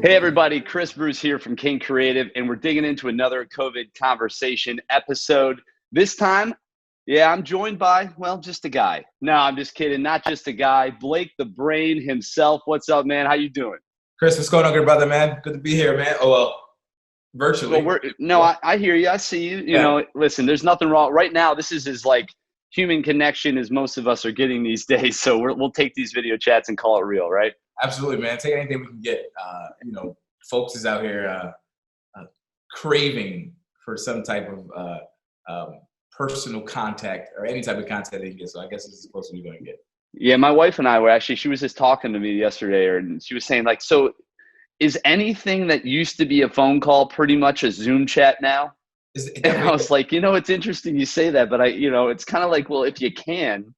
Hey everybody, Chris Bruce here from King Creative, and we're digging into another COVID conversation episode. This time, I'm joined by, just a guy. No, I'm just kidding. Not just a guy. Blake the Brain himself. What's up, man? How you doing? Chris, what's going on, good brother, man? Good to be here, man. Oh, well, virtually. Well, I hear you. I see you. You know, listen, there's nothing wrong. Right now, this is as like human connection as most of us are getting these days. So we'll take these video chats and call it real, right? Absolutely, man. Take anything we can get. Folks is out here craving for some type of personal contact or any type of contact they can get. So I guess this is supposed to be going to get. Yeah, my wife and I were actually, she was just talking to me yesterday, and she was saying like, so is anything that used to be a phone call pretty much a Zoom chat now? And I was like, it's interesting you say that, but it's kind of like, well, if you can,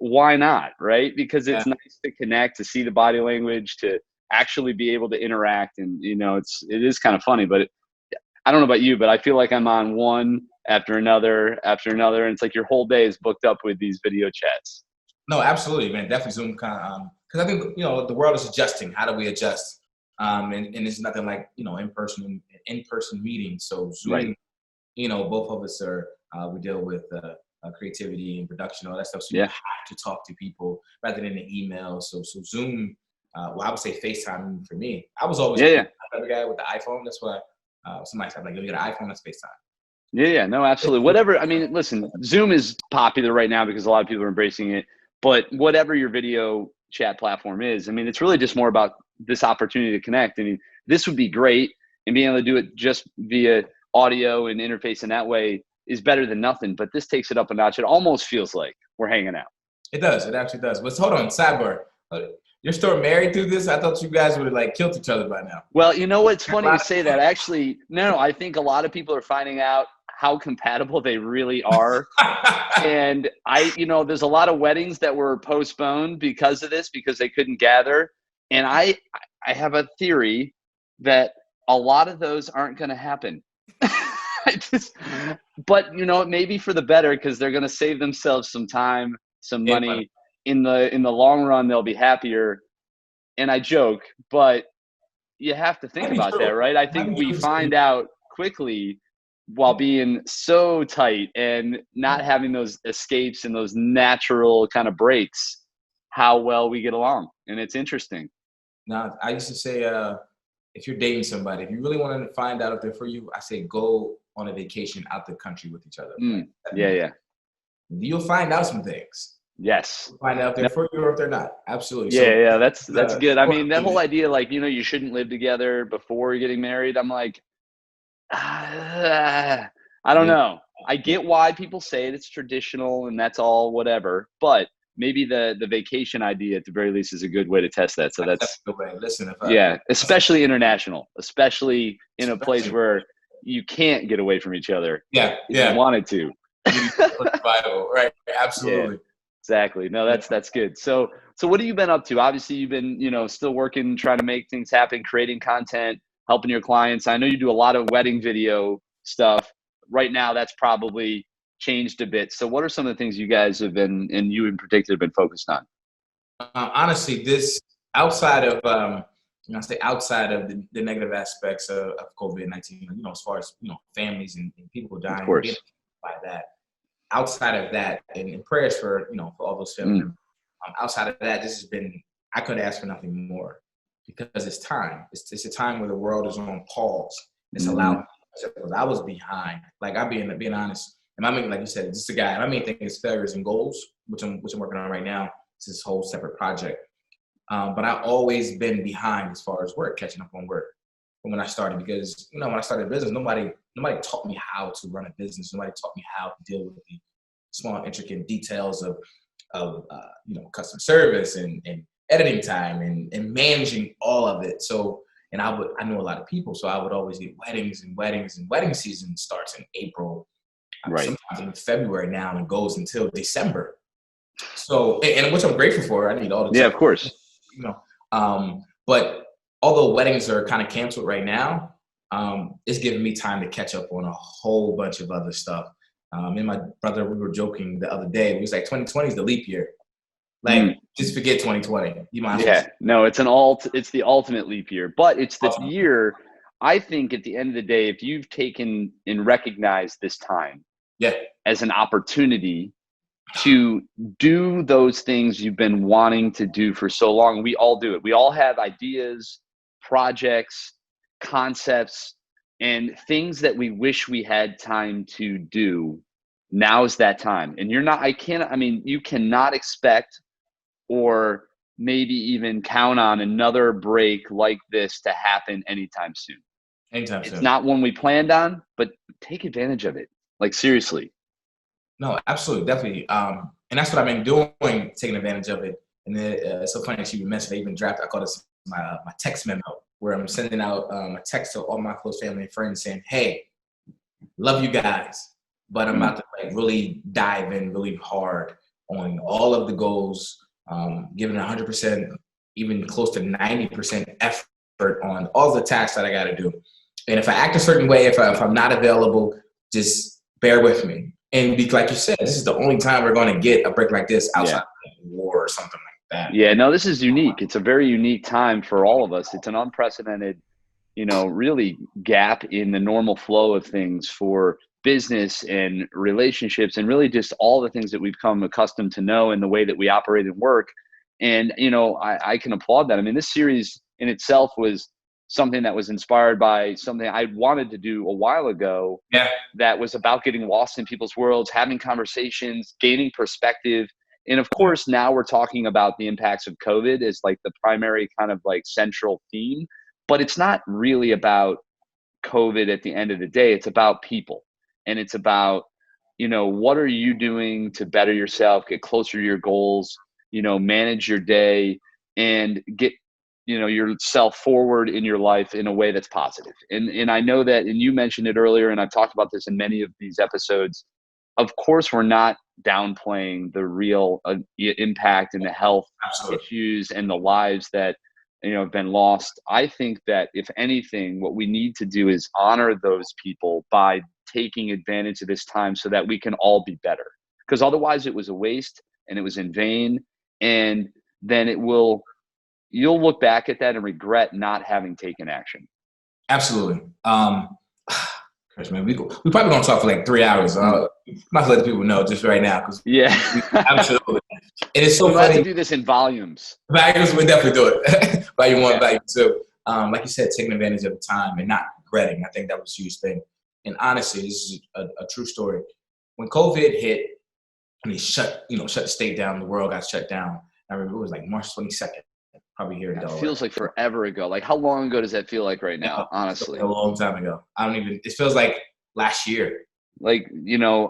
why not, right? Because it's nice to connect, to see the body language, to actually be able to interact, and it is kind of funny. But I don't know about you, but I feel like I'm on one after another, and it's like your whole day is booked up with these video chats. No, absolutely, man. Definitely Zoom kind of because I think the world is adjusting. How do we adjust? And it's nothing like in-person meetings. So Zoom, right. Both of us are we deal with creativity and production, all that stuff. So you have to talk to people rather than an email. So Zoom, I would say FaceTime for me. I was always the guy with the iPhone. That's why somebody said, like, you got an iPhone, that's FaceTime. Yeah, no, absolutely. Whatever. I mean, listen, Zoom is popular right now because a lot of people are embracing it. But whatever your video chat platform is, I mean, it's really just more about this opportunity to connect. I mean, this would be great, and being able to do it just via audio and interface in that way is better than nothing. But this takes it up a notch. It almost feels like we're hanging out. It does. It actually does. But hold on, sidebar. You're still married through this? I thought you guys would have like killed each other by now. Well, it's funny you say that. Actually, no, I think a lot of people are finding out how compatible they really are. And there's a lot of weddings that were postponed because of this, because they couldn't gather. And I have a theory that a lot of those aren't going to happen. But maybe for the better, because they're going to save themselves some time, some money. In the long run, they'll be happier. And I joke, but you have to think about that, right? I think we find out quickly, while being so tight and not having those escapes and those natural kind of breaks, how well we get along. And it's interesting. Now, I used to say, if you're dating somebody, if you really want to find out if they're for you, I say go on a vacation out the country with each other. Yeah. You'll find out some things. Yes. You'll find out if they're for you or if they're not. Absolutely. Yeah, that's good. I mean, that whole idea, like, you shouldn't live together before you're getting married. I'm like, I don't know. I get why people say it's traditional and that's all, whatever. But maybe the vacation idea, at the very least, is a good way to test that. So that's the way. Listen, especially international, especially in a place where you can't get away from each other. Yeah. You wanted to. Survival, right? Absolutely. Yeah, exactly. No, that's good. So what have you been up to? Obviously, you've been still working, trying to make things happen, creating content, helping your clients. I know you do a lot of wedding video stuff. Right now, that's probably changed a bit. So what are some of the things you guys have been, and you in particular, have been focused on? Honestly, this outside of, outside of the negative aspects of COVID-19, as far as, families and people dying, of course, by that. Outside of that, and prayers for, for all those family members. Outside of that, this has been, I couldn't ask for nothing more. Because it's time. It's a time where the world is on pause. It's allowed. I was behind. Like, I'm being honest. And I mean, like you said, just a guy. And my main thing is failures and goals, which I'm working on right now. It's this whole separate project. But I've always been behind as far as work, catching up on work from when I started. Because when I started business, nobody taught me how to run a business. Nobody taught me how to deal with the small, intricate details of customer service and editing time and managing all of it. So, and I know a lot of people, so I would always get weddings, and wedding season starts in April, right? Sometimes in February now, and goes until December. So, and which I'm grateful for. I need all the time. Of course. But although weddings are kind of canceled right now, it's giving me time to catch up on a whole bunch of other stuff. Me and my brother, we were joking the other day. We was like, 2020 is the leap year. Like, just forget 2020. You might no, it's it's the ultimate leap year, but it's the year. I think at the end of the day, if you've taken and recognized this time as an opportunity to do those things you've been wanting to do for so long, we all do it. We all have ideas, projects, concepts, and things that we wish we had time to do. Now is that time. And you cannot expect or maybe even count on another break like this to happen anytime soon. It's not one we planned on, but take advantage of it. Like, seriously. No, absolutely, definitely. And that's what I've been doing, taking advantage of it. And it's so funny that you mentioned I even drafted, I call this my text memo, where I'm sending out a text to all my close family and friends saying, hey, love you guys, but I'm about to like really dive in really hard on all of the goals, giving 100%, even close to 90% effort on all the tasks that I got to do. And if I act a certain way, if I'm not available, just bear with me. And like you said, this is the only time we're going to get a break like this outside of war or something like that. Yeah, no, this is unique. It's a very unique time for all of us. It's an unprecedented, really gap in the normal flow of things for business and relationships and really just all the things that we've come accustomed to know in the way that we operate and work. And, I can applaud that. I mean, this series in itself was something that was inspired by something I wanted to do a while ago. That was about getting lost in people's worlds, having conversations, gaining perspective. And of course, now we're talking about the impacts of COVID as like the primary kind of like central theme, but it's not really about COVID at the end of the day. It's about people. And it's about, what are you doing to better yourself, get closer to your goals, manage your day and get, yourself forward in your life in a way that's positive. And I know that, and you mentioned it earlier, and I've talked about this in many of these episodes. Of course, we're not downplaying the real impact and the health issues and the lives that, have been lost. I think that if anything, what we need to do is honor those people by taking advantage of this time so that we can all be better. Because otherwise it was a waste and it was in vain. And then you'll look back at that and regret not having taken action. Absolutely. Gosh, man, we probably gonna talk for like 3 hours. Might let the people know just right now, because absolutely. And it's so funny. We'll have to do this in volumes. Volumes, we definitely do it. Volume 1, volume 2. Like you said, taking advantage of the time and not regretting. I think that was a huge thing. And honestly, this is a true story. When COVID hit and they shut the state down, the world got shut down. I remember it was like March 22nd. Probably here in Delaware. It feels like forever ago. Like, how long ago does that feel like right now? Honestly, a long time ago. It feels like last year. Like,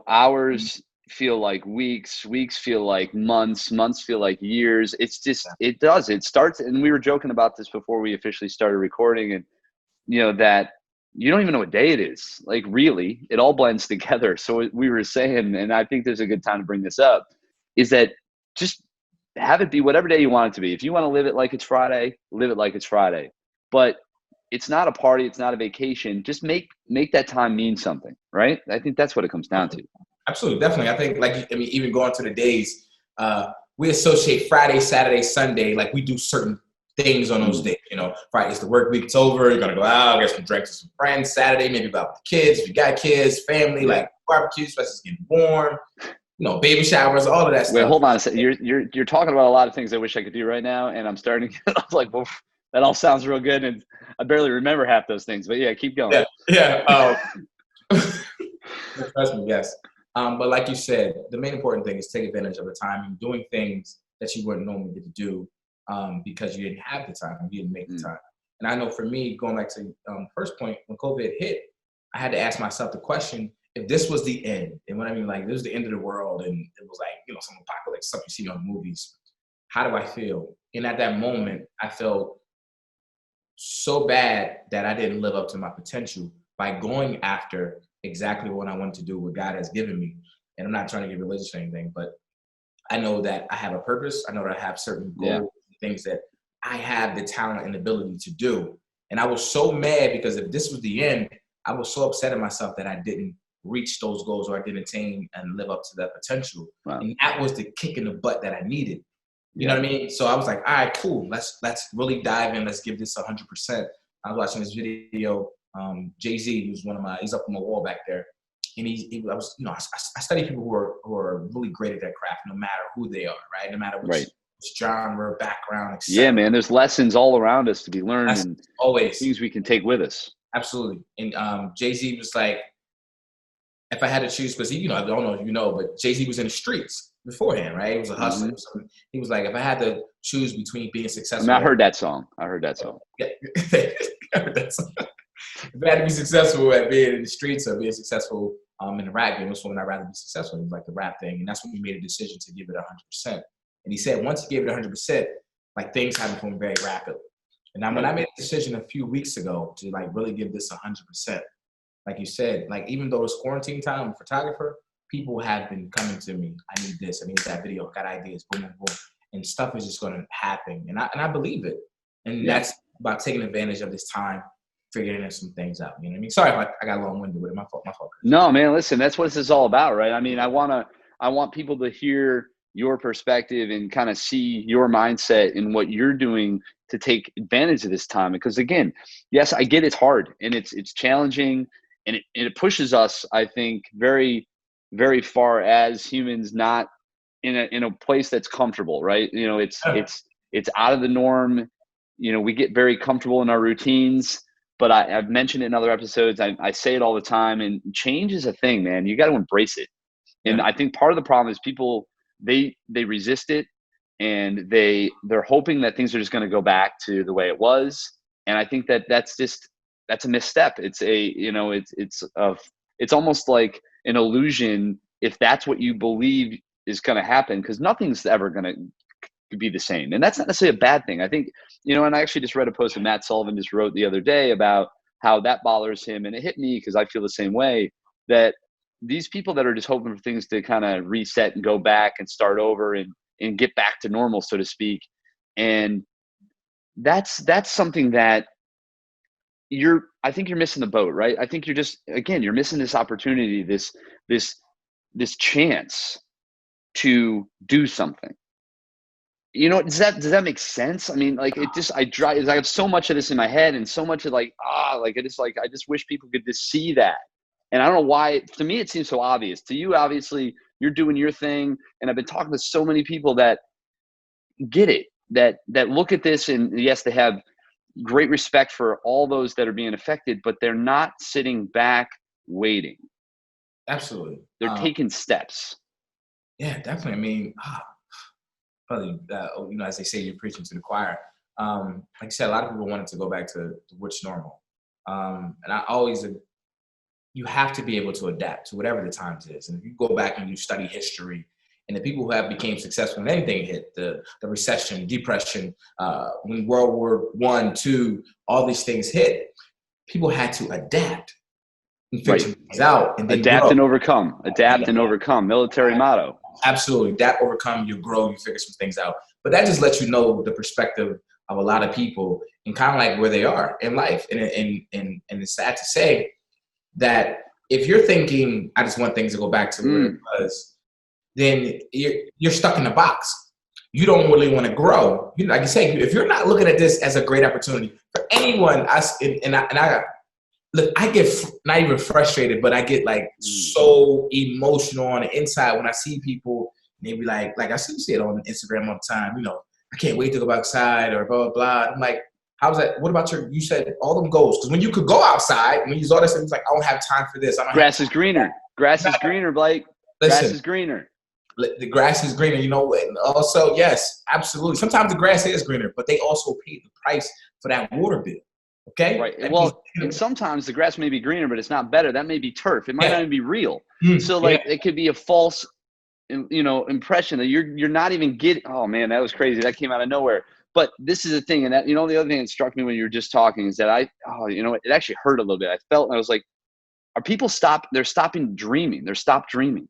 hours feel like weeks feel like months feel like years. It's just, it starts. And we were joking about this before we officially started recording, and that you don't even know what day it is. Like, really, it all blends together. So we were saying, and I think there's a good time to bring this up, is that just have it be whatever day you want it to be. If you want to live it like it's Friday, live it like it's Friday. But it's not a party. It's not a vacation. Just make that time mean something, right? I think that's what it comes down to. Absolutely. Definitely. I think, even going to the days, we associate Friday, Saturday, Sunday. Like, we do certain things on those days. Friday's the work week. It's over. You're going to go out, get some drinks with some friends. Saturday, maybe about the kids. If you got kids, family, like barbecues, especially it's getting warm. Baby showers, all of that stuff. Wait, hold on a second. You're talking about a lot of things I wish I could do right now, and I'm starting to I was like, well, that all sounds real good, and I barely remember half those things. But yeah, keep going. Yeah. Trust me, yes. But like you said, the main important thing is take advantage of the time and doing things that you wouldn't normally get to do because you didn't have the time, you didn't make the time. And I know for me, going back to the first point, when COVID hit, I had to ask myself the question, if this was the end, and what I mean, like, this was the end of the world, and it was like, some apocalypse stuff you see on movies, how do I feel? And at that moment, I felt so bad that I didn't live up to my potential by going after exactly what I wanted to do, what God has given me. And I'm not trying to get religious or anything, but I know that I have a purpose. I know that I have certain goals, things that I have the talent and ability to do. And I was so mad because if this was the end, I was so upset at myself that I didn't reach those goals or I didn't attain and live up to that potential. Wow. And that was the kick in the butt that I needed. You know what I mean? So I was like, all right, cool. Let's really dive in. Let's give this 100%. I was watching this video. Jay-Z was he's up on my wall back there. And I study people who are really great at their craft, no matter who they are, right? No matter which genre, background, etc. Yeah, man, there's lessons all around us to be learned and always things we can take with us. Absolutely. And Jay-Z was like, if I had to choose, because I don't know if you know, but Jay-Z was in the streets beforehand, right? He was a hustler. So he was like, if I had to choose between being successful. I heard that song. Yeah. I heard that song. If I had to be successful at being in the streets or being successful in the rap game, which one would I rather be successful? It was like the rap thing. And that's when he made a decision to give it 100%. And he said, once he gave it 100%, like things happened for him very rapidly. And now when I made a decision a few weeks ago to like really give this 100%, like you said, like even though it's quarantine time, I'm a photographer, people have been coming to me. I need this. I need that video. Got ideas. Boom, boom, boom. And stuff is just going to happen. And I believe it. And that's about taking advantage of this time, figuring some things out. You know what I mean? Sorry if I got long-winded with it. My fault. No, man, listen, that's what this is all about, right? I mean, I want people to hear your perspective and kind of see your mindset in what you're doing to take advantage of this time. Because again, yes, I get it's hard and it's challenging and it pushes us, I think, very, very far as humans, not in a place that's comfortable, right? You know, it's out of the norm. You know, we get very comfortable in our routines, but I've mentioned it in other episodes. I say it all the time, and change is a thing, man. You got to embrace it. And I think part of the problem is people, they resist it, and they're hoping that things are just going to go back to the way it was. And I think that's a misstep. It's it's almost like an illusion if that's what you believe is going to happen, because nothing's ever going to be the same. And that's not necessarily a bad thing. I think, and I actually just read a post that Matt Sullivan just wrote the other day about how that bothers him. And it hit me because I feel the same way, that these people that are just hoping for things to kind of reset and go back and start over and get back to normal, so to speak. And that's something that I think you're missing the boat, right? I think you're missing this opportunity, this chance to do something. Does that make sense? I mean, like I have so much of this in my head and so much of I just wish people could just see that. And I don't know why. To me, it seems so obvious. To you, obviously, you're doing your thing. And I've been talking to so many people that get it, that look at this, and yes, they have great respect for all those that are being affected, but they're not sitting back waiting. Absolutely. They're taking steps. Yeah, definitely. I mean, probably, as they say, you're preaching to the choir. Like you said, a lot of people wanted to go back to what's normal. And I always, you have to be able to adapt to whatever the times is. And if you go back and you study history, and the people who have became successful when anything hit, the recession, depression, when World War I, II, all these things hit, people had to adapt and figure things out. And then adapt and overcome. Adapt and overcome. Military motto. Absolutely. Adapt, overcome, you grow, you figure some things out. But that just lets you know the perspective of a lot of people and kind of like where they are in life. And it's sad to say that if you're thinking, I just want things to go back to where it was, then you're stuck in a box. You don't really want to grow. Like you say, if you're not looking at this as a great opportunity for anyone, I get not even frustrated, but I get like so emotional on the inside when I see people, and they be like I see it on Instagram all the time, I can't wait to go outside or blah, blah, blah. I'm like, how's that? What about you said all them goals? Because when you could go outside, when you use all this, it's like, I don't have time for this. Grass is greener. Grass is greener, Blake. Grass is greener. The grass is greener, and also, yes, absolutely. Sometimes the grass is greener, but they also pay the price for that water bill. Okay? Right. And sometimes the grass may be greener, but it's not better. That may be turf. It might not even be real. So it could be a false, impression that you're not even getting. Oh man, that was crazy. That came out of nowhere. But this is the thing. And that, the other thing that struck me when you were just talking is that it actually hurt a little bit. I felt, and I was like, are people they're stopping dreaming. They're stopped dreaming.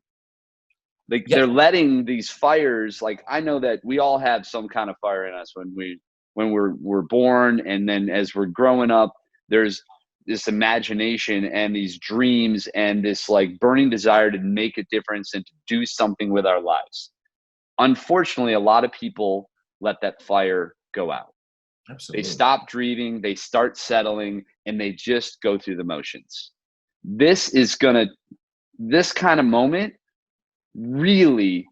They're letting these fires, like, I know that we all have some kind of fire in us when we're born, and then as we're growing up, there's this imagination and these dreams and this like burning desire to make a difference and to do something with our lives. unfortunately, a lot of people let that fire go out. Absolutely. They stop dreaming, they start settling, and they just go through the motions. This kind of moment really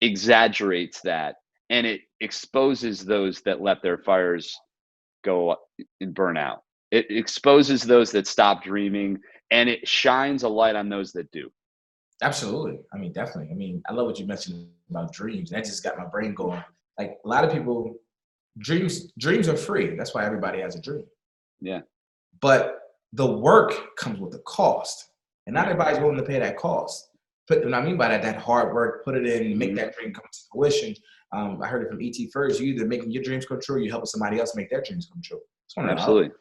exaggerates that, and it exposes those that let their fires go and burn out. It exposes those that stop dreaming, and it shines a light on those that do. Absolutely. I mean, definitely. I mean, I love what you mentioned about dreams. That just got my brain going. Like a lot of people, dreams are free. That's why everybody has a dream. Yeah. But the work comes with a cost, and not everybody's willing to pay that cost. But what I mean by that hard work, put it in, make that dream come to fruition. I heard it from E.T. First. You either making your dreams come true, or you helping somebody else make their dreams come true. Absolutely.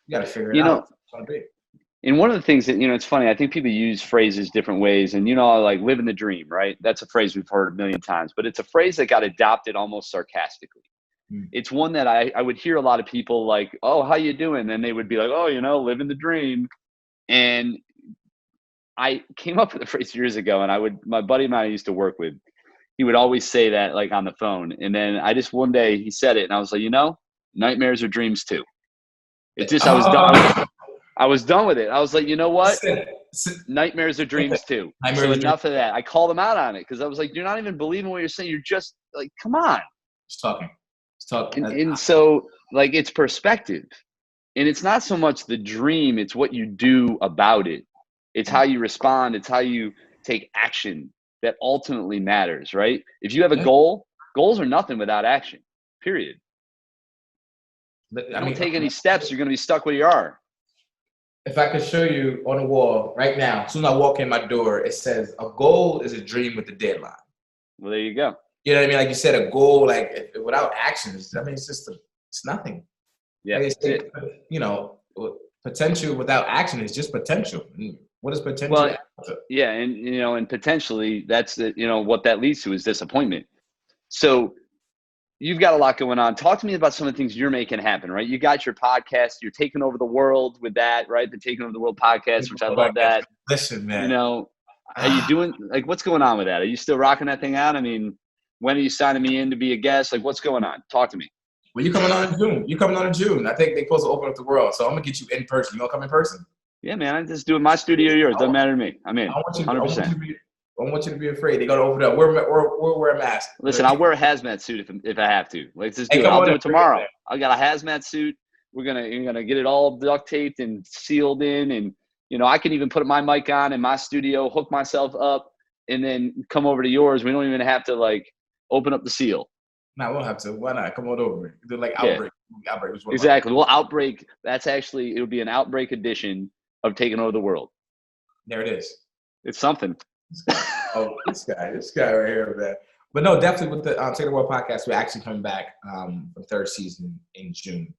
You got to figure it out. It's gonna be. And one of the things that, it's funny, I think people use phrases different ways, and, like living the dream, right? That's a phrase we've heard a million times, but it's a phrase that got adopted almost sarcastically. It's one that I would hear a lot of people like, oh, how you doing? And they would be like, oh, living the dream. And I came up with the phrase years ago, and my buddy and I used to work with, he would always say that like on the phone. And then one day he said it, and I was like, nightmares are dreams too. It just, I was done. I was done with it. I was like, you know what? Nightmares are dreams too. So enough of that. I called him out on it because I was like, you're not even believing what you're saying. You're just like, come on. Just talking. And so like it's perspective. And it's not so much the dream, it's what you do about it. It's how you respond. It's how you take action that ultimately matters, right? If you have a goal, goals are nothing without action, period. Don't take any steps, you're going to be stuck where you are. If I could show you on the wall right now, as soon as I walk in my door, it says a goal is a dream with a deadline. Well, there you go. You know what I mean? Like you said, a goal, like without action, it's nothing. Yeah. Like potential without action is just potential. What is potential? Well, yeah. And potentially that's what that leads to is disappointment. So you've got a lot going on. Talk to me about some of the things you're making happen, right? You got your podcast. You're taking over the world with that, right? The Taking Over the World podcast, which I love that. Listen, man. Are you doing, like, what's going on with that? Are you still rocking that thing out? I mean, when are you signing me in to be a guest? Like, what's going on? Talk to me. Well, you're coming on in June. I think they're supposed to open up the world. So I'm going to get you in person. You want to come in person? Yeah, man. I'm just doing my studio or yours. Doesn't matter to me. I'm in. 100%. I want you to be afraid. They're going to open it up. We'll wear a mask. Listen, I'll wear a hazmat suit if I have to. Like, just do it. I'll do it tomorrow. I got a hazmat suit. You're gonna get it all duct taped and sealed in, and I can even put my mic on in my studio, hook myself up, and then come over to yours. We don't even have to like open up the seal. No, we don't have to. Why not? Come on over. Do like Outbreak. Yeah. Outbreak was exactly. Well, Outbreak. That's actually it'll be an Outbreak edition of Taking Over the World. There it is. It's something. This guy right here, man. But no, definitely with the Taking Over the World podcast, we're actually coming back for third season in June.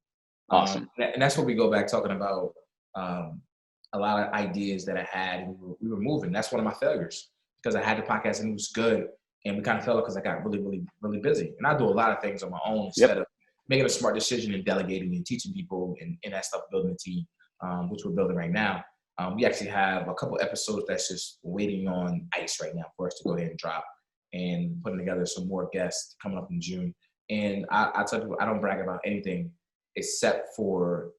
Awesome. And that's what we go back talking about a lot of ideas that I had, and we were moving. That's one of my failures because I had the podcast and it was good, and we kind of failed because I got really, really, really busy. And I do a lot of things on my own instead of making a smart decision and delegating and teaching people and that stuff, building a team, which we're building right now. We actually have a couple episodes that's just waiting on ice right now for us to go ahead and drop, and putting together some more guests coming up in June. And I tell people I don't brag about anything except for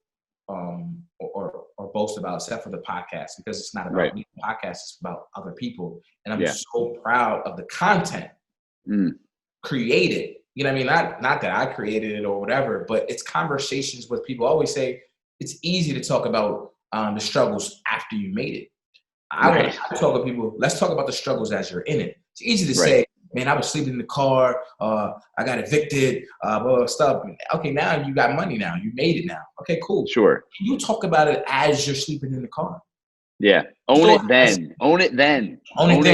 or boast about except for the podcast, because it's not about me. The podcast is about other people, and I'm so proud of the content created. You know what I mean? Not that I created it or whatever, but it's conversations with people. I always say it's easy to talk about the struggles after you made it. I want to talk to people. Let's talk about the struggles as you're in it. It's easy to say, man, I was sleeping in the car. I got evicted, stuff. Okay, now you got money now. You made it now. Okay, cool. Sure. You talk about it as you're sleeping in the car. Yeah. Own it then. Own it then. Own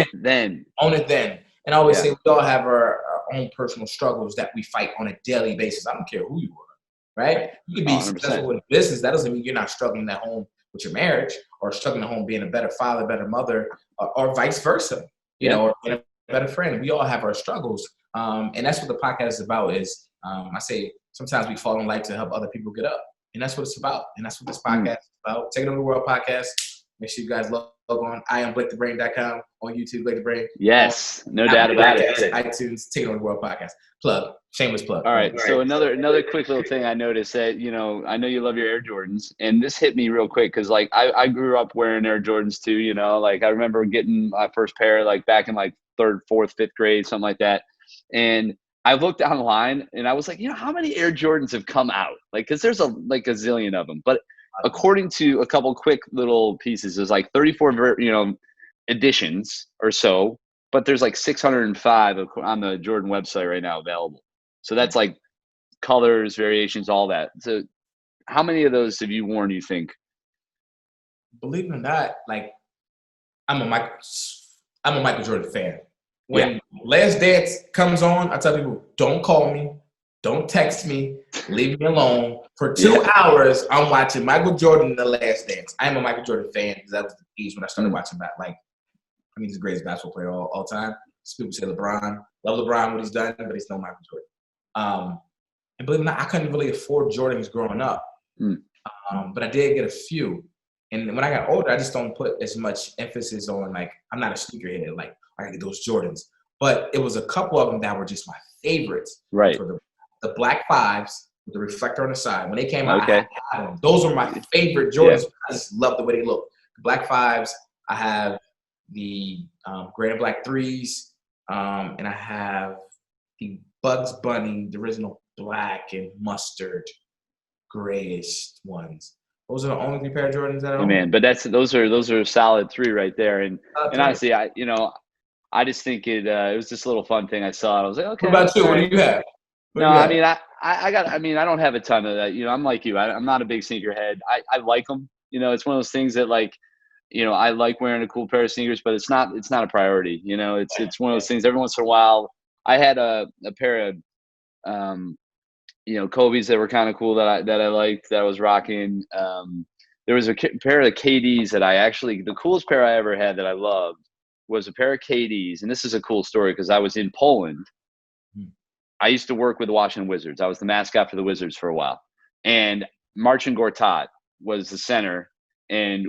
it then. And I always say we all have our own personal struggles that we fight on a daily basis. I don't care who you are, right? You can be 100%. Successful in business. That doesn't mean you're not struggling at home with your marriage, or struggling at home being a better father, better mother, or vice versa, you know, or being a better friend. We all have our struggles. And that's what the podcast is about is, I say sometimes we fall in life to help other people get up. And that's what it's about. And that's what this podcast is about. Taking Over the World podcast. Make sure you guys love on IamBlakeTheBrain.com, on YouTube, Blake the Brain. Yes, no doubt about it. iTunes, Take It On The World podcast. Plug. Shameless plug. All right. So another quick little thing I noticed that, I know you love your Air Jordans, and this hit me real quick because like I grew up wearing Air Jordans too, like I remember getting my first pair like back in like 3rd, 4th, 5th grade, something like that. And I looked online and I was like, how many Air Jordans have come out? Like, cause there's a zillion of them, but according to a couple quick little pieces, there's like 34, editions or so, but there's like 605 on the Jordan website right now available. So that's like colors, variations, all that. So how many of those have you worn, you think? Believe it or not, like I'm a Michael Jordan fan. When Last Dance comes on, I tell people, don't call me, don't text me, leave me alone. For 2 hours, I'm watching Michael Jordan, The Last Dance. I am a Michael Jordan fan because that was the age when I started watching back. Like, he's the greatest basketball player all time. Some people say LeBron. Love LeBron, what he's done, but he's no Michael Jordan. And believe it or not, I couldn't really afford Jordans growing up. But I did get a few. And when I got older, I just don't put as much emphasis on, like, I'm not a sneakerhead. Like, I gotta get those Jordans. But it was a couple of them that were just my favorites. Right. For the black 5s with the reflector on the side. When they came out, I had them. Those were my favorite Jordans. I just love the way they look. The black 5s, I have the gray and black 3s, and I have the Bugs Bunny, the original black and mustard grayish ones. Those are the only 3 pair of Jordans that I own. Man, but those are a solid 3 right there. And honestly, I just think it was just a little fun thing I saw. I was like, okay. What about you? What do you have? I don't have a ton of that. I'm like you. I'm not a big sneakerhead. I like them. It's one of those things that like, I like wearing a cool pair of sneakers, but it's not a priority. It's one of those things every once in a while. I had a pair of, Kobe's that were kind of cool that I liked, that I was rocking. There was a pair of KDs that the coolest pair I ever had that I loved was a pair of KDs. And this is a cool story because I was in Poland. I used to work with the Washington Wizards. I was the mascot for the Wizards for a while. And Marcin Gortat was the center. And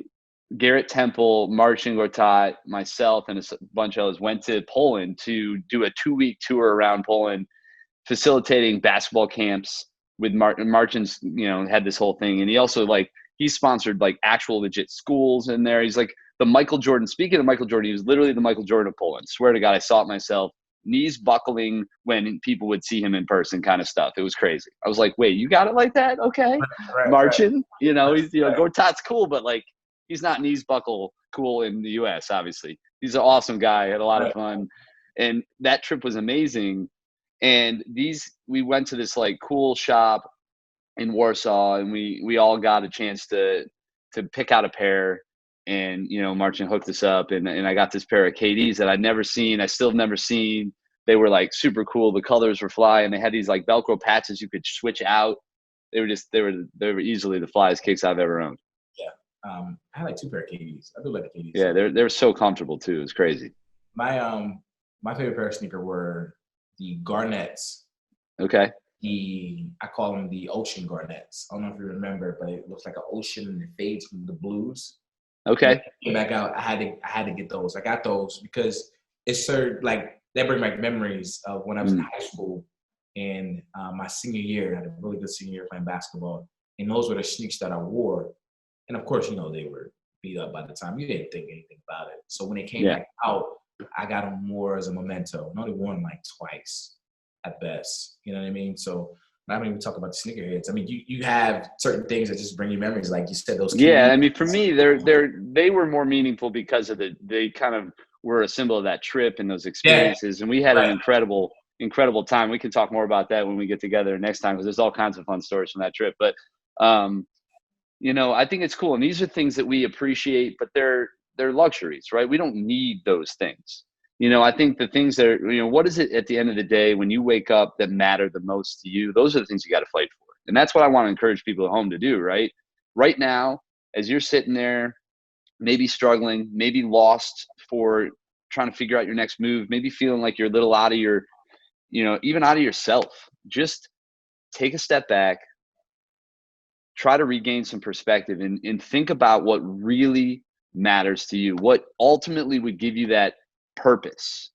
Garrett Temple, Marcin Gortat, myself, and a bunch of others went to Poland to do a 2-week tour around Poland, facilitating basketball camps with Marcin's, had this whole thing. And he also he sponsored like actual legit schools in there. He's like the Michael Jordan. Speaking of Michael Jordan, he was literally the Michael Jordan of Poland. Swear to God, I saw it myself. Knees buckling when people would see him in person, kind of stuff. It was crazy. I was like, wait, you got it like that? Okay. Marcin, he's, Gortat's cool, but like, he's not knees buckle cool in the US, obviously. He's an awesome guy, had a lot of fun. And that trip was amazing. And we went to this like cool shop in Warsaw, and we all got a chance to pick out a pair. And, Marcin hooked us up, and I got this pair of KDs that I'd never seen. I still have never seen. They were like super cool. The colors were fly, and they had these like Velcro patches you could switch out. They were easily the flyest kicks I've ever owned. Yeah. I had like 2 pair of KDs. I do like the KDs. Yeah. They're so comfortable too. It's crazy. My favorite pair of sneakers were the Garnets. Okay. I call them the ocean Garnets. I don't know if you remember, but it looks like an ocean and it fades from the blues. Okay. Came back out. I had to get those. I got those because it served like they bring back memories of when I was in high school and my senior year. I had a really good senior year playing basketball, and those were the sneaks that I wore. And of course, they were beat up by the time. You didn't think anything about it. So when it came back out, I got them more as a memento. I only wore them like twice at best. You know what I mean? So I mean, we talk about the sneakerheads. I mean, you have certain things that just bring you memories, like you said. Those. Yeah, I mean, for me, they were more meaningful because of they kind of were a symbol of that trip and those experiences. And we had an incredible time. We can talk more about that when we get together next time because there's all kinds of fun stories from that trip. But I think it's cool, and these are things that we appreciate, but they're luxuries, right? We don't need those things. I think the things that are, what is it at the end of the day when you wake up that matter the most to you? Those are the things you got to fight for. And that's what I want to encourage people at home to do, right? Right now, as you're sitting there, maybe struggling, maybe lost for trying to figure out your next move, maybe feeling like you're a little out of your, even out of yourself, just take a step back, try to regain some perspective and think about what really matters to you? What ultimately would give you that purpose?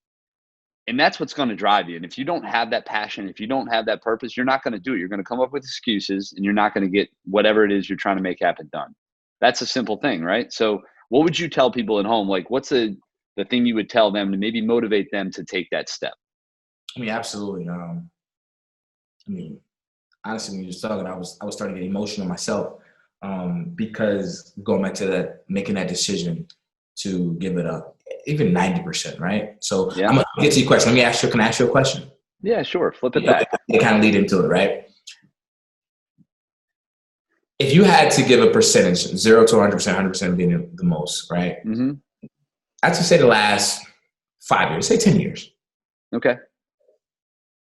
And that's what's going to drive you. And if you don't have that passion, if you don't have that purpose, you're not going to do it. You're going to come up with excuses and you're not going to get whatever it is you're trying to make happen done. That's a simple thing, right? So what would you tell people at home? Like, what's the thing you would tell them to maybe motivate them to take that step? I mean, absolutely. I mean, honestly, when you were talking, I was starting to get emotional myself, because going back to that, making that decision to give it up, even 90%, right? So Yeah. I'm gonna get to your question. Can I ask you a question? Yeah, sure. Flip it back. They kind of lead into it, right? If you had to give a percentage, 0 to 100%, 100% being the most, right? Mm-hmm. I'd just say the last 5 years, say 10 years. Okay.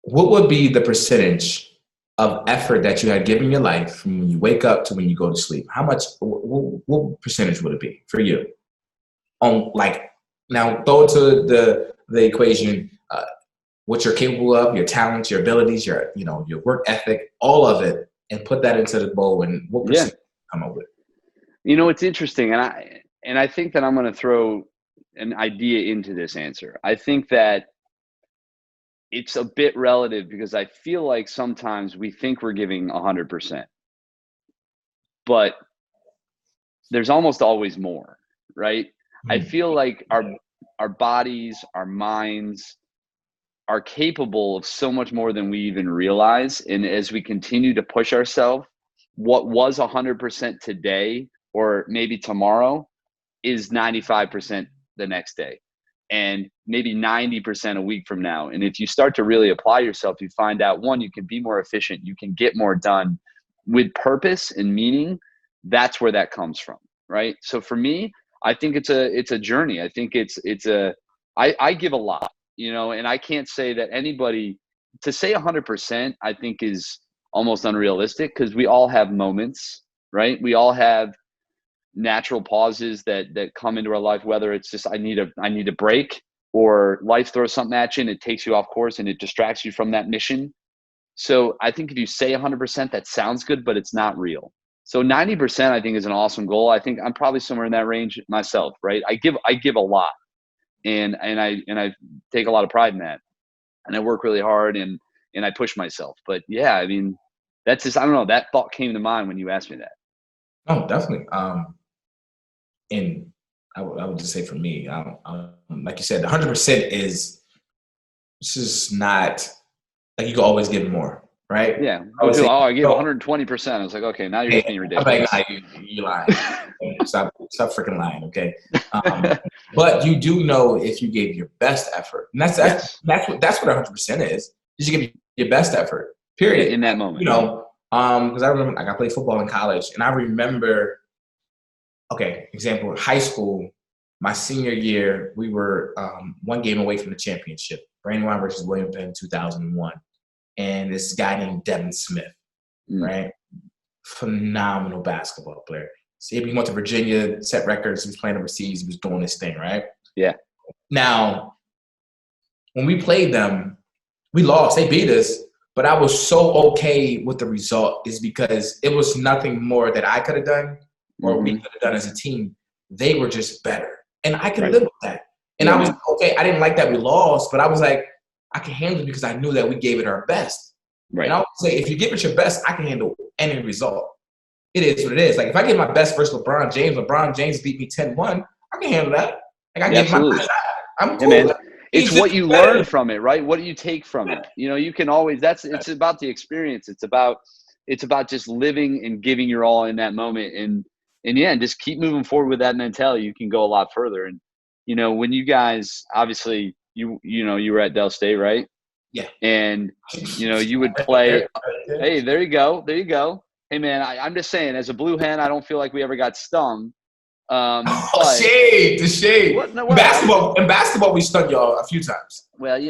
What would be the percentage of effort that you had given your life from when you wake up to when you go to sleep? How much, what percentage would it be for you? Now throw it to the equation, what you're capable of, your talents, your abilities, your work ethic, all of it, and put that into the bowl, and what percentage come up with? It's interesting, and I think that I'm going to throw an idea into this answer. I think that it's a bit relative because I feel like sometimes we think we're giving 100%, but there's almost always more, right? I feel like our bodies, our minds are capable of so much more than we even realize. And as we continue to push ourselves, what was 100% today or maybe tomorrow is 95% the next day, and maybe 90% a week from now. And if you start to really apply yourself, you find out, one, you can be more efficient, you can get more done with purpose and meaning. That's where that comes from, right? So for me, I think it's a journey. I think I give a lot, and I can't say that anybody to say 100%, I think is almost unrealistic, because we all have moments, right? We all have natural pauses that come into our life, whether it's just I need a break, or life throws something at you and it takes you off course and it distracts you from that mission. So I think if you say 100%, that sounds good, but it's not real. So 90%, I think, is an awesome goal. I think I'm probably somewhere in that range myself, right? I give a lot, and I take a lot of pride in that, and I work really hard, and I push myself. But yeah, I mean, that's just, I don't know, that thought came to mind when you asked me that. Oh, definitely. And I would just say for me, like you said, 100% is just not like you can always give more, right? Yeah. I gave 120%. I was like, okay, now you're just being ridiculous. I'm like, you lying. Stop freaking lying, okay? But you do know if you gave your best effort, and that's what 100% is. You give your best effort, period. In that moment, because I remember, like, I played football in college, and I remember, example, high school, my senior year, we were one game away from the championship. Brandywine versus William Penn, 2001. And this guy named Devin Smith, right? Phenomenal basketball player. So he went to Virginia, set records. He was playing overseas. He was doing this thing, right? Yeah. Now, when we played them, we lost. They beat us. But I was so okay with the result, is because it was nothing more that I could have done or we could have done as a team. They were just better. And I could live with that. And I was okay. I didn't like that we lost, but I was like, I can handle it because I knew that we gave it our best. Right. And I would say, if you give it your best, I can handle any result. It is what it is. Like, if I give my best versus LeBron James beat me 10-1, I can handle that. Like, I gave my best. I'm cool. Man. It's what you learn from it, right? What do you take from it? You can always, it's about the experience. It's about just living and giving your all in that moment. And just keep moving forward with that mentality. You can go a lot further. And, when you guys, obviously, you were at Del State, right? Yeah. And, you would play. Hey, there you go. There you go. Hey, man, I'm just saying, as a blue hen, I don't feel like we ever got stung. The shade. In basketball, we stung y'all a few times. Well,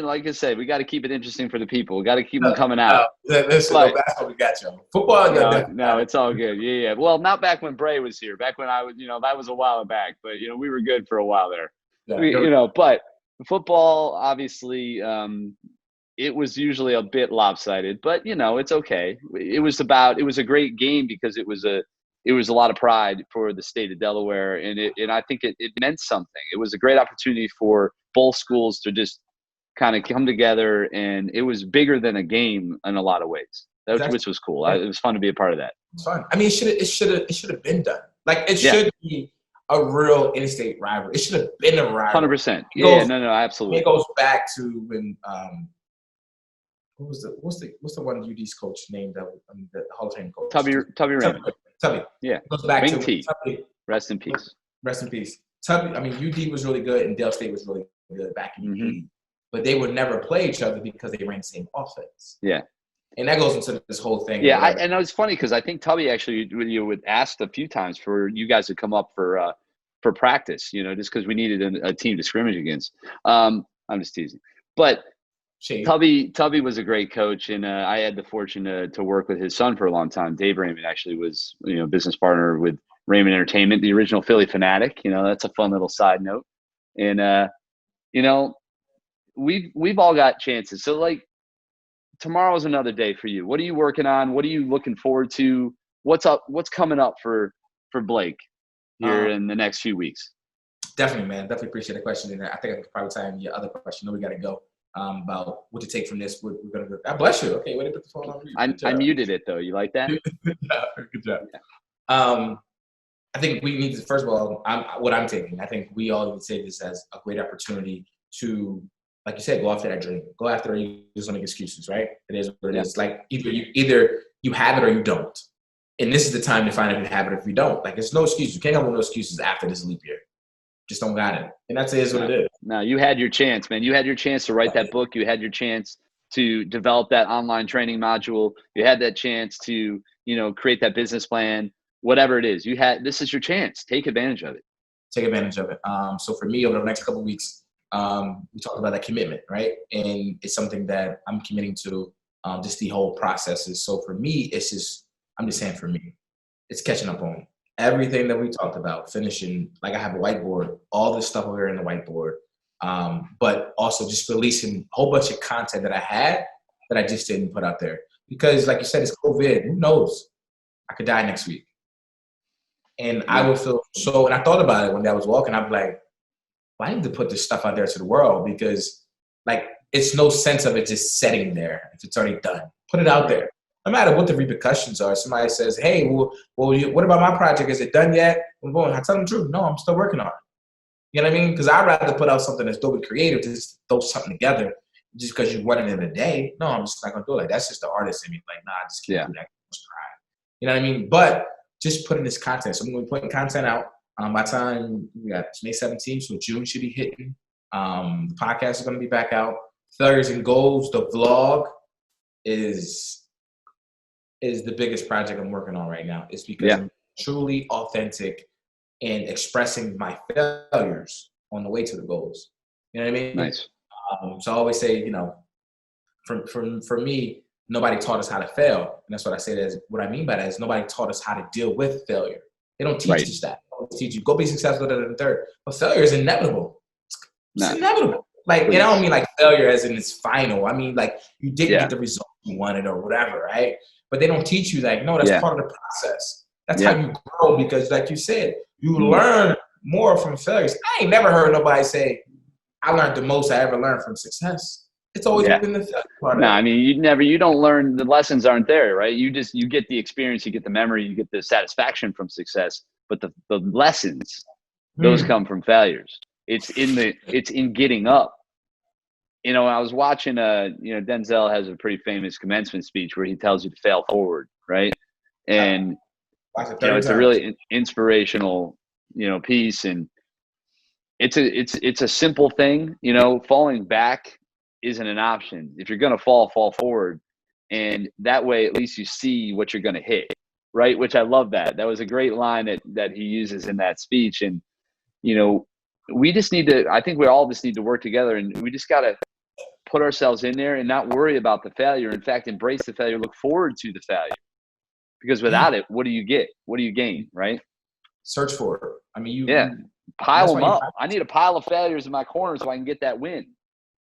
like I said, we got to keep it interesting for the people. We got to keep them coming out. Listen, basketball, we got y'all. Football, no, it's all good. Yeah. Well, not back when Bray was here. Back when I was, that was a while back. But we were good for a while there. But football, obviously, it was usually a bit lopsided. But it's okay. It was a great game because it was a it was a lot of pride for the state of Delaware. And I think it meant something. It was a great opportunity for both schools to just kind of come together, and it was bigger than a game in a lot of ways, which was cool. It was fun to be a part of that. It's fun. I mean, it should have been done. Like, it should be a real in-state rivalry. It should have been a rivalry. 100%. Yeah, no, absolutely. It goes back to when what's the one UD's coach named the Hall of Fame coach? Tubby Raymond. Tubby. Yeah. It goes back Wing to T. Tubby. Rest in peace. Rest in peace. Tubby. I mean, UD was really good and Dale State was really good back in the 80s, but they would never play each other because they ran the same offense. Yeah. And that goes into this whole thing. Yeah, and it was funny because I think Tubby actually would asked a few times for you guys to come up for practice, just because we needed a team to scrimmage against. I'm just teasing, but Tubby was a great coach, and I had the fortune to work with his son for a long time. Dave Raymond actually was business partner with Raymond Entertainment, the original Philly Fanatic. That's a fun little side note, and we've all got chances. So like, tomorrow's another day for you. What are you working on? What are you looking forward to? What's up? What's coming up for Blake here in the next few weeks? Definitely, man. Definitely appreciate the question. And I think I could probably time your other question. No, we got to go about what to take from this. We're going to go. God bless you. Okay, way to put the phone on mute. I muted it, though. You like that? Good job. I think we need to, first of all, what I'm taking, I think we all would say this as a great opportunity to, like you said, go after that dream. Go after it. You just don't make excuses, right? It is what it is. Like, either you have it or you don't. And this is the time to find out if you have it or if you don't. Like, it's no excuse. You can't have no excuses after this leap year. Just don't got it. And that's what it is. No, you had your chance, man. You had your chance to write that book. You had your chance to develop that online training module. You had that chance to, create that business plan, whatever it is. This is your chance. Take advantage of it. Take advantage of it. So for me, over the next couple of weeks, we talked about that commitment, right? And it's something that I'm committing to, just the whole process is. So for me, I'm just saying for me, it's catching up on everything that we talked about, finishing. Like, I have a whiteboard, all this stuff over here in the whiteboard, but also just releasing a whole bunch of content that I had that I just didn't put out there. Because like you said, it's COVID. Who knows? I could die next week. And I would feel so, and I thought about it when I was walking, I'd be like, well, I need to put this stuff out there to the world, because like, it's no sense of it just sitting there if it's already done. Put it out there. No matter what the repercussions are. Somebody says, hey, well, what about my project? Is it done yet? I tell them the truth. No, I'm still working on it. You know what I mean? Because I'd rather put out something that's dope and creative, just throw something together just because you want it in a day. No, I'm just not going to do it. Like, that's just the artist in me. Like, nah, I just can't do that. You know what I mean? But just putting this content. So I'm going to be putting content out. By the time we got May 17th, so June should be hitting. The podcast is going to be back out. Failures and Goals, the vlog is the biggest project I'm working on right now. It's because I'm truly authentic in expressing my failures on the way to the goals. You know what I mean? Nice. So I always say, for me, nobody taught us how to fail. And that's what I say. What I mean by that is nobody taught us how to deal with failure. They don't teach us that. They teach you, go be successful, third. But failure is inevitable. It's inevitable. Like, I don't mean like failure as in it's final. I mean, like, you didn't get the result you wanted or whatever, right? But they don't teach you that. No, that's part of the process. That's how you grow, because like you said, you learn more from failures. I ain't never heard nobody say, I learned the most I ever learned from success. It's always been the failure part of it. I mean, you don't learn, the lessons aren't there, right? You get the experience, you get the memory, you get the satisfaction from success, but the lessons, those come from failures. It's in getting up. I was watching Denzel has a pretty famous commencement speech where he tells you to fail forward, right? And it's a really inspirational, piece, and it's a simple thing. Falling back isn't an option. If you're gonna fall forward, and that way at least you see what you're gonna hit, right? Which I love that. That was a great line that he uses in that speech, and we just need to. I think we all just need to work together, and we just gotta put ourselves in there and not worry about the failure. In fact, embrace the failure, look forward to the failure. Because without it, what do you get? What do you gain, right? Search for it. I mean, pile them up. I need a pile of failures in my corner so I can get that win.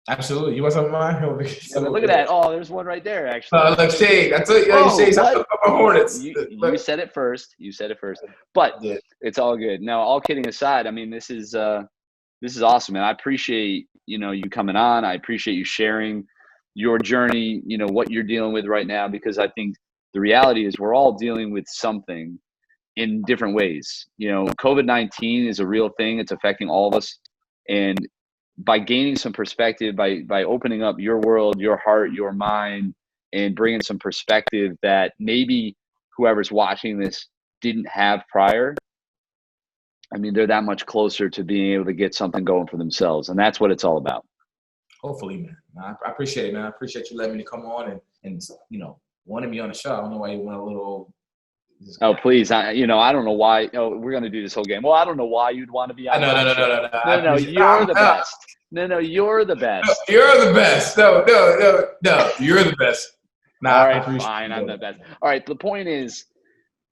Absolutely. You want some of mine? Yeah, but look at that. Oh, there's one right there, actually. Look, Shade. I told you, oh, Shade's what? Hornets. You said it first. You said it first. But it's all good. Now, all kidding aside, I mean, this is awesome, man. I appreciate, you coming on. I appreciate you sharing your journey, what you're dealing with right now, because I think the reality is we're all dealing with something in different ways. COVID-19 is a real thing. It's affecting all of us. And by gaining some perspective, by opening up your world, your heart, your mind, and bringing some perspective that maybe whoever's watching this didn't have prior, I mean, they're that much closer to being able to get something going for themselves. And that's what it's all about. Hopefully, man. I appreciate it, man. I appreciate you letting me come on and wanting me on the show. I don't know why you went a little. Oh, please. I don't know why. Oh, we're going to do this whole game. Well, I don't know why you'd want to be on No, you're the best. No, you're the best. No, you're the best. No, you're the best. All right, fine. I'm the best. All right. The point is,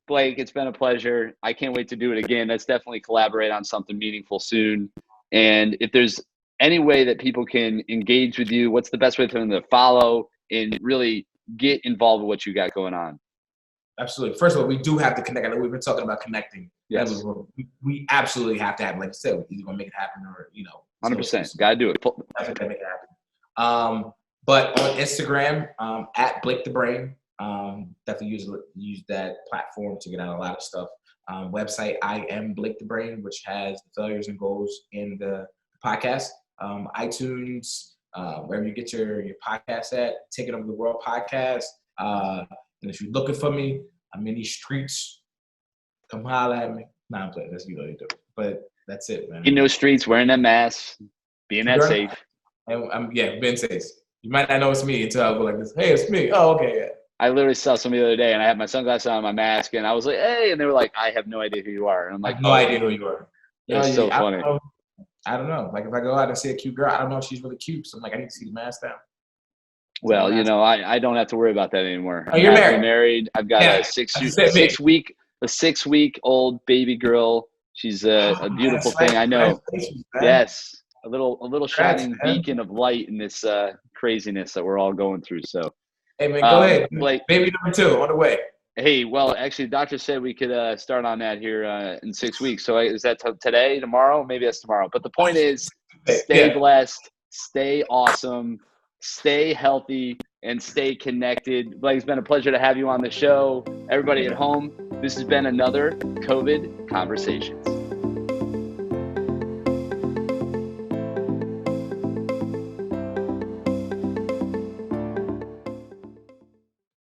Blake, it's been a pleasure. I can't wait to do it again. Let's definitely collaborate on something meaningful soon. And if there's any way that people can engage with you, what's the best way for them to follow and really get involved with what you got going on? Absolutely. First of all, we do have to connect. I know we've been talking about connecting. Yes. We absolutely have to have, like I said, we're either going to make it happen or, 100%. Got to do it. Make it happen. But on Instagram, at BlakeTheBrain, definitely use that platform to get out a lot of stuff. Website, I am BlakeTheBrain, which has the failures and goals in the podcast. iTunes, wherever you get your podcast at, Take It Over the World podcast. And if you're looking for me, I'm in these streets. Come holler at me. Nah, I'm playing. That's you do. But that's it, man. In those streets, wearing that mask, being that safe. Being safe. You might not know it's me until I go like this. Hey, it's me. Oh, okay, yeah. I literally saw somebody the other day, and I had my sunglasses on, my mask, and I was like, "Hey!" And they were like, "I have no idea who you are." And I'm like, I have no idea who you are. It's so funny. I don't know. Like if I go out and see a cute girl, I don't know if she's really cute. So I'm like, I need to see the mask down. Well, I don't have to worry about that anymore. Oh, you're married. I'm married. I've got a 6-week-old baby girl. She's a beautiful thing. I know. Yes, a little shining beacon of light in this craziness that we're all going through. So, hey man, go ahead. Blake, baby number 2 on the way. Hey, well, actually, the doctor said we could start on that here in 6 weeks. So is that today, tomorrow? Maybe that's tomorrow. But the point is, stay blessed, stay awesome, stay healthy, and stay connected. Blake, it's been a pleasure to have you on the show. Everybody at home, this has been another COVID Conversations.